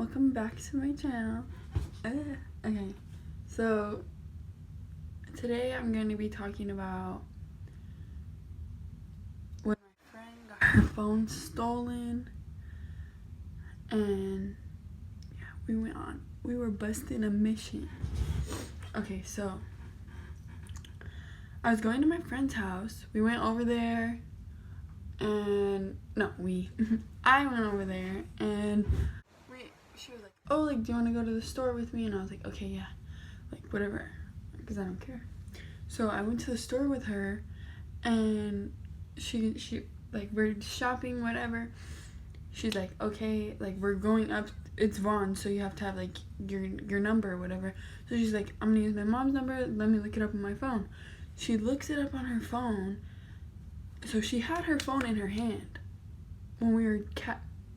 welcome back to my channel. Okay, so today I'm going to be talking about when my friend got her phone stolen, and yeah, we were busting a mission. Okay, so I was going to my friend's house. We went over there, and I went over there, and she was like, oh, like, do you want to go to the store with me? And I was like, okay, yeah, like, whatever, because I don't care. So I went to the store with her, and she like, we're shopping, whatever. She's like, okay, like, we're going up, it's Vaughn, so you have to have, like, your number or whatever. So she's like, I'm gonna use my mom's number, let me look it up on my phone. She looks it up on her phone. So she had her phone in her hand when we were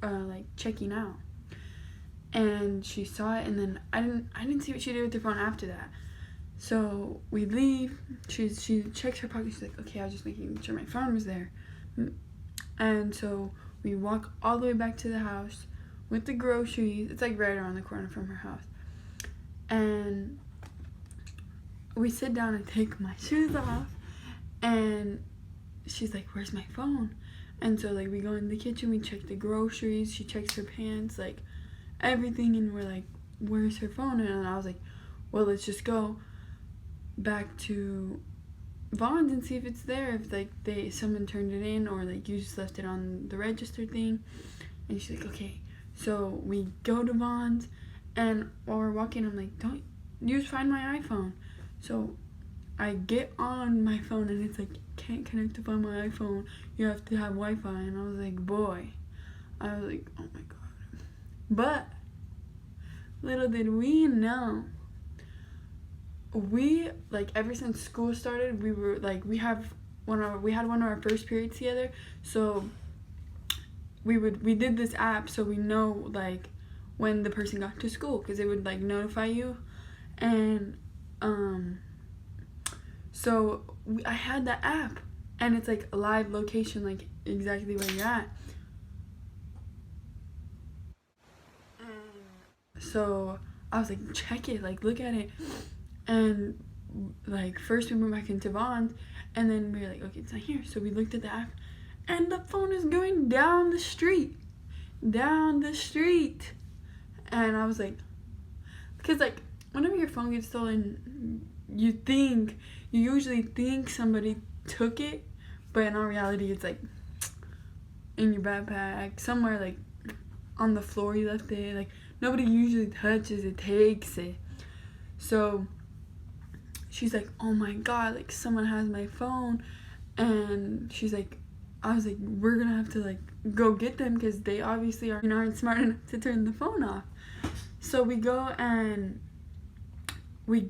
like, checking out. And she saw it, and then I didn't see what she did with her phone after that. So we leave. She checks her pocket. She's like, okay, I was just making sure my phone was there. And so we walk all the way back to the house with the groceries. It's like right around the corner from her house. And we sit down and take my shoes off, and she's like, where's my phone? And so, like, we go in the kitchen, we check the groceries, she checks her pants, like, everything, and we're like, where's her phone? And I was like, well, let's just go back to Vaughn's and see if it's there, if, like, someone turned it in, or, like, you just left it on the register thing. And she's like, okay. So we go to Vaughn's, and while we're walking, I'm like, don't you find my iPhone? So I get on my phone, and it's like, can't connect to find my iPhone, you have to have Wi-Fi. And I was like, boy, I was like, oh my god. But little did we know, we, like, ever since school started, we were like, we had one of our first periods together, so we did this app so we know, like, when the person got to school, because it would, like, notify you. And so I had that app, and it's like a live location, like exactly where you're at. So I was like, check it, like, look at it. And, like, first we went back into Vaughn's, and then we were like, okay, it's not here. So we looked at the app, and the phone is going down the street. And I was like, because, like, whenever your phone gets stolen, you usually think somebody took it, but in all reality, it's like in your backpack, somewhere, like on the floor you left it. Like, nobody usually touches it, takes it. So she's like, oh my god, like, someone has my phone. And she's like, I was like, we're gonna have to, like, go get them, because they obviously aren't smart enough to turn the phone off. So we go, and we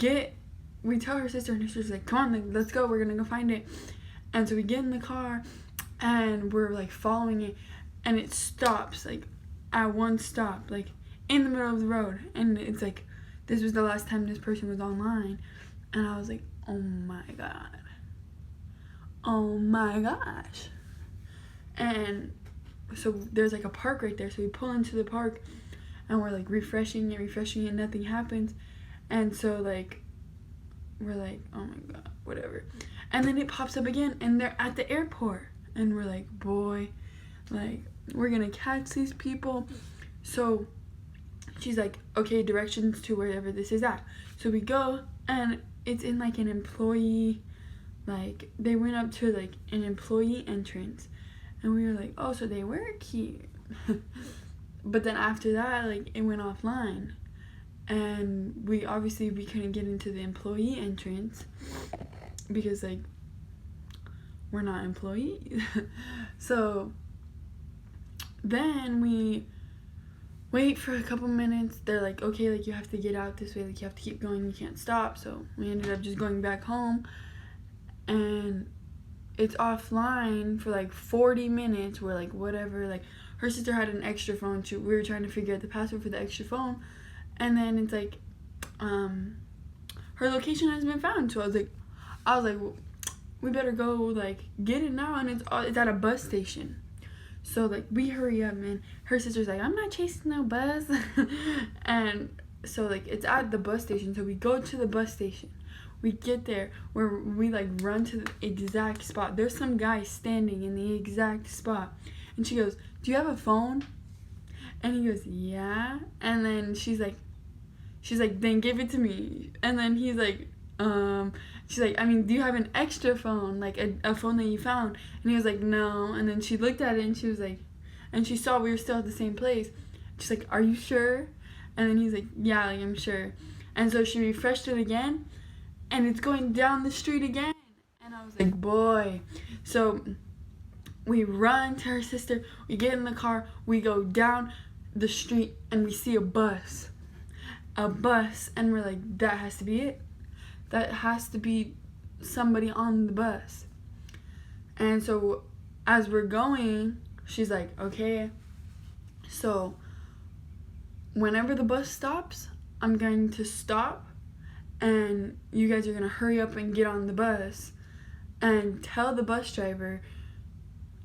tell her sister, and her sister's like, come on, like, let's go, we're gonna go find it. And so we get in the car, and we're, like, following it, and it stops, like, at one stop, like, in the middle of the road. And it's like, this was the last time this person was online. And I was like, oh my god, oh my gosh. And so there's, like, a park right there, so we pull into the park, and we're, like, refreshing it, nothing happens. And so, like, we're like, oh my god, whatever. And then it pops up again, and they're at the airport, and we're like, boy, like, we're gonna catch these people. So she's like, okay, directions to wherever this is at. So we go, and it's in, like, an employee, like, they went up to, like, an employee entrance, and we were like, oh, so they work here. But then after that, like, it went offline, and we couldn't get into the employee entrance because, like, we're not employees. So then we wait for a couple minutes. They're like, okay, like, you have to get out this way, like, you have to keep going, you can't stop. So we ended up just going back home, and it's offline for, like, 40 minutes. We're like, whatever. Like, her sister had an extra phone. We were trying to figure out the password for the extra phone, and then it's like, her location has been found. So I was like, well, we better go, like, get it now. And it's at a bus station. So like we hurry up, man. Her sister's like, I'm not chasing no bus. And so like it's at the bus station. So we go to the bus station. We get there where we like run to the exact spot. There's some guy standing in the exact spot. And she goes, do you have a phone? And he goes, yeah. And then she's like, then give it to me. And then he's like, she's like, I mean, do you have an extra phone, like a phone that you found? And he was like, no. And then she looked at it and she was like, and she saw we were still at the same place. She's like, are you sure? And then he's like, yeah, like, I'm sure. And so she refreshed it again, and it's going down the street again. And I was like, boy. So we run to her sister, we get in the car, we go down the street, and we see a bus, and we're like, that has to be it. That has to be somebody on the bus. And so as we're going, she's like, okay, so whenever the bus stops, I'm going to stop, and you guys are going to hurry up and get on the bus and tell the bus driver,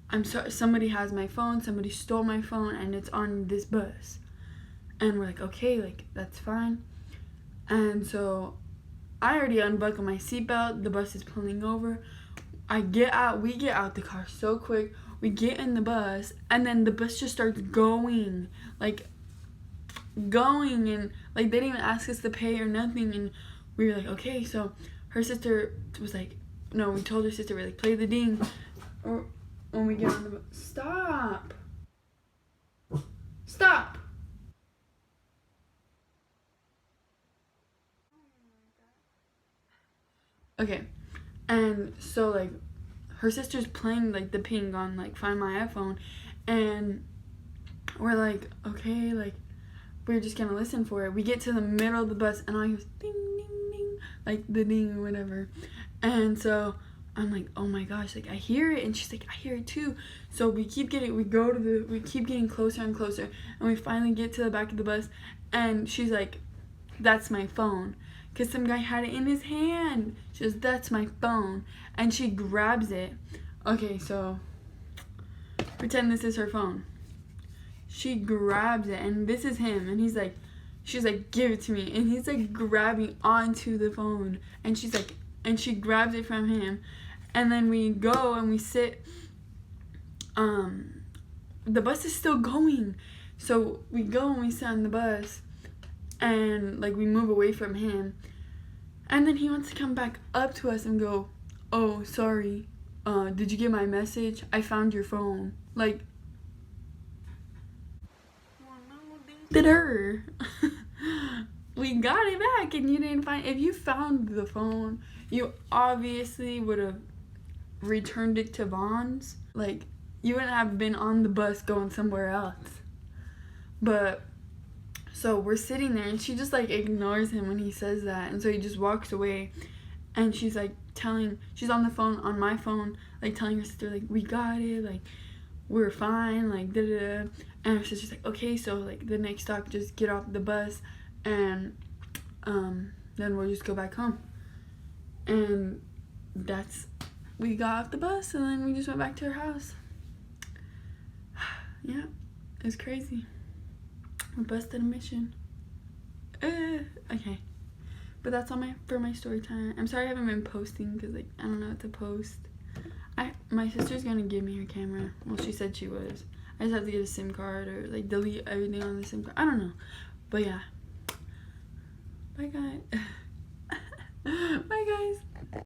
I'm sorry, somebody has my phone, somebody stole my phone, and it's on this bus. And we're like, okay, like, that's fine. And so I already unbuckled my seatbelt. The bus is pulling over. We get out the car so quick. We get in the bus, and then the bus just starts going, and like they didn't even ask us to pay or nothing. And we were like, okay. So her sister was like, no, we told her sister, we're like, play the ding, or when we get on the bus. Stop. Okay, and so like her sister's playing like the ping on like Find My iPhone, and we're like, okay, like we're just gonna listen for it. We get to the middle of the bus, and all I hear is ding ding ding, like the ding or whatever. And so I'm like, oh my gosh, like I hear it, and she's like, I hear it too. So we keep getting closer and closer, and we finally get to the back of the bus, and she's like, that's my phone. Because some guy had it in his hand. She goes, that's my phone. And she grabs it. Okay, so pretend this is her phone. She grabs it, and this is him. And she's like, give it to me. And he's like grabbing onto the phone. And she grabs it from him. And then we go and we sit. The bus is still going. So we go and we sit on the bus. And like we move away from him, and then he wants to come back up to us and go, oh, sorry, did you get my message? I found your phone. Like, did her. We got it back, and you didn't find. If you found the phone, you obviously would have returned it to Vaughn's. Like, you wouldn't have been on the bus going somewhere else. But so we're sitting there, and she just like ignores him when he says that, and so he just walks away. And she's like she's on the phone, on my phone, like telling her sister, like, we got it, like we're fine, like da da da. And her sister's like, okay, so like the next stop, just get off the bus, and then we'll just go back home. And we got off the bus, and then we just went back to her house. Yeah, it was crazy. We busted a mission. Okay, but that's all for my story time. I'm sorry I haven't been posting because like I don't know what to post. My sister's gonna give me her camera. Well, she said she was. I just have to get a SIM card or like delete everything on the SIM card. I don't know, but yeah. Bye guys. Bye guys.